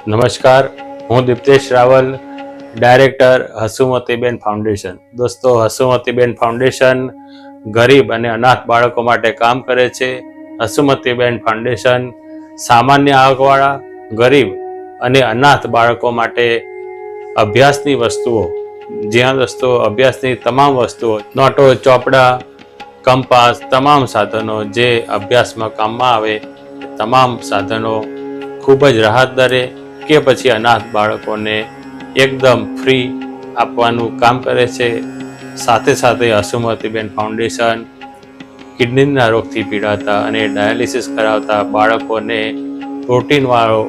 નમસ્કાર, હું Diptesh Raval, director હસુમતીબેન foundation. દોસ્તો, હસુમતીબેન ફાઉન્ડેશન ગરીબ અને અનાથ બાળકો માટે કામ કરે છે. હસુમતીબેન ફાઉન્ડેશન સામાન્ય આવકવાળા, ગરીબ અને અનાથ બાળકો માટે અભ્યાસની વસ્તુઓ, જ્યાં દોસ્તો અભ્યાસની તમામ વસ્તુઓ, નોટો, ચોપડા, કંપાસ, તમામ સાધનો જે અભ્યાસમાં કામમાં આવે તમામ સાધનો ખૂબ જ રાહત દરે કે પછી અનાથ બાળકોને એકદમ ફ્રી આપવાનું કામ કરે છે. સાથે સાથે હસુમતીબેન ફાઉન્ડેશન કિડનીના રોગથી પીડાતા અને ડાયાલિસિસ કરાવતા બાળકોને પ્રોટીનવાળો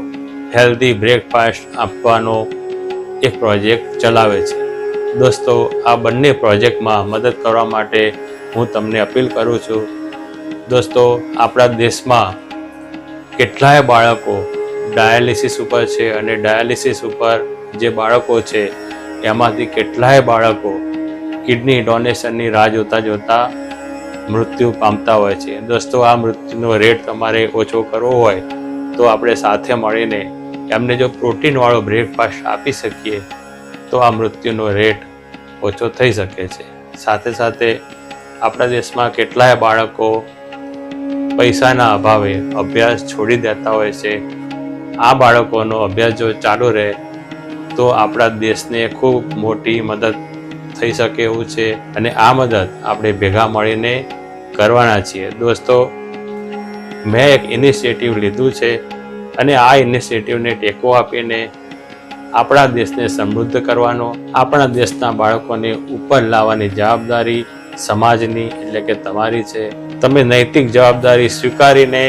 હેલ્ધી બ્રેકફાસ્ટ આપવાનો એક પ્રોજેક્ટ ચલાવે છે. દોસ્તો, આ બંને પ્રોજેક્ટમાં મદદ કરવા માટે હું તમને અપીલ કરું છું. દોસ્તો, આપણા દેશમાં કેટલાય બાળકો ડાયાલિસિસ ઉપર છે અને ડાયાલિસિસ ઉપર જે બાળકો છે એમાંથી કેટલાય બાળકો કિડની ડોનેશનની રાહ જોતા મૃત્યુ પામતા હોય છે. દોસ્તો, આ મૃત્યુનો રેટ તમારે ઓછો કરવો હોય તો આપણે સાથે મળીને એમને જો પ્રોટીનવાળો બ્રેકફાસ્ટ આપી શકીએ તો આ મૃત્યુનો રેટ ઓછો થઈ શકે છે. સાથે સાથે આપણા દેશમાં કેટલાય બાળકો પૈસાના અભાવે અભ્યાસ છોડી દેતા હોય છે. આ બાળકોનો અભ્યાસ જો ચાલુ રહે તો આપણા દેશને ખૂબ મોટી મદદ થઈ શકે એવું છે અને આ મદદ આપણે ભેગા મળીને કરવાના છીએ. દોસ્તો, મેં એક ઇનિશિયેટિવ લીધું છે અને આ ઇનિશિયેટિવને ટેકો આપીને આપણા દેશને સમૃદ્ધ કરવાનો, આપણા દેશના બાળકોને ઉપર લાવવાની જવાબદારી સમાજની એટલે કે તમારી છે. તમે નૈતિક જવાબદારી સ્વીકારીને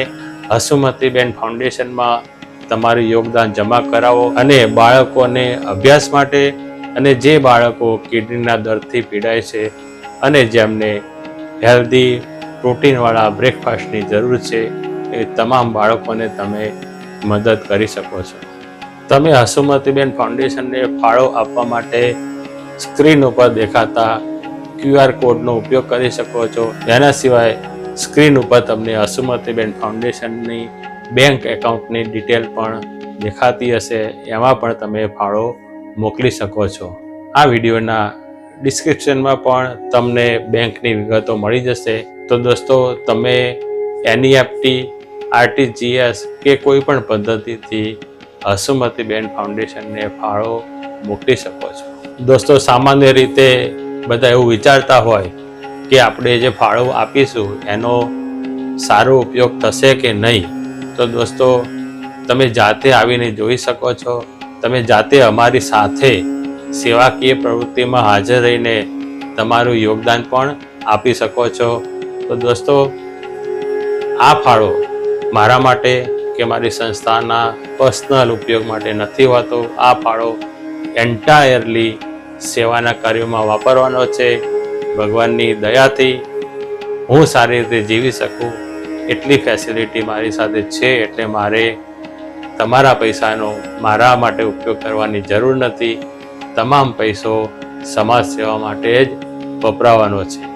હસુમતીબેન ફાઉન્ડેશનમાં તમારું યોગદાન જમા કરાવો અને બાળકોને અભ્યાસ માટે અને જે બાળકો કિડનીના દર્દથી પીડાય છે અને જેમને હેલ્ધી પ્રોટીનવાળા બ્રેકફાસ્ટની જરૂર છે એ તમામ બાળકોને તમે મદદ કરી શકો છો. તમે હસુમતીબેન ફાઉન્ડેશનને ફાળો આપવા માટે સ્ક્રીન ઉપર દેખાતા QR કોડનો ઉપયોગ કરી શકો છો. એના સિવાય સ્ક્રીન ઉપર તમને હસુમતીબેન ફાઉન્ડેશનની બેંક એકાઉન્ટની ડિટેલ પણ દેખાતી હશે, એમાં પણ તમે ફાળો મોકલી શકો છો. આ વિડીયોના ડિસ્ક્રિપ્શનમાં પણ તમને બેંકની વિગતો મળી જશે. તો દોસ્તો, તમે NEFT, RTGS કે કોઈ પણ પદ્ધતિથી હસુમતીબેન ફાઉન્ડેશનને ફાળો મોકલી શકો છો. દોસ્તો, સામાન્ય રીતે બધા એવું વિચારતા હોય કે આપણે જે ફાળો આપીશું એનો સારો ઉપયોગ થશે કે નહીં. તો દોસ્તો, તમે જાતે આવીને જોઈ શકો છો. તમે જાતે અમારી સાથે સેવાકીય પ્રવૃત્તિમાં હાજર રહીને તમારું યોગદાન પણ આપી શકો છો. તો દોસ્તો, આ ફાળો મારા માટે કે મારી સંસ્થાના પર્સનલ ઉપયોગ માટે નથી હોતો. આ ફાળો એન્ટાયરલી સેવાના કાર્યોમાં વાપરવાનો છે. ભગવાનની દયાથી હું સારી રીતે જીવી શકું એટલી ફેસિલિટી મારી સાથે છે, એટલે મારે તમારા પૈસાનો મારા માટે ઉપયોગ કરવાની જરૂર નથી. તમામ પૈસો સમાજ સેવા માટે જ વપરાવાનો છે.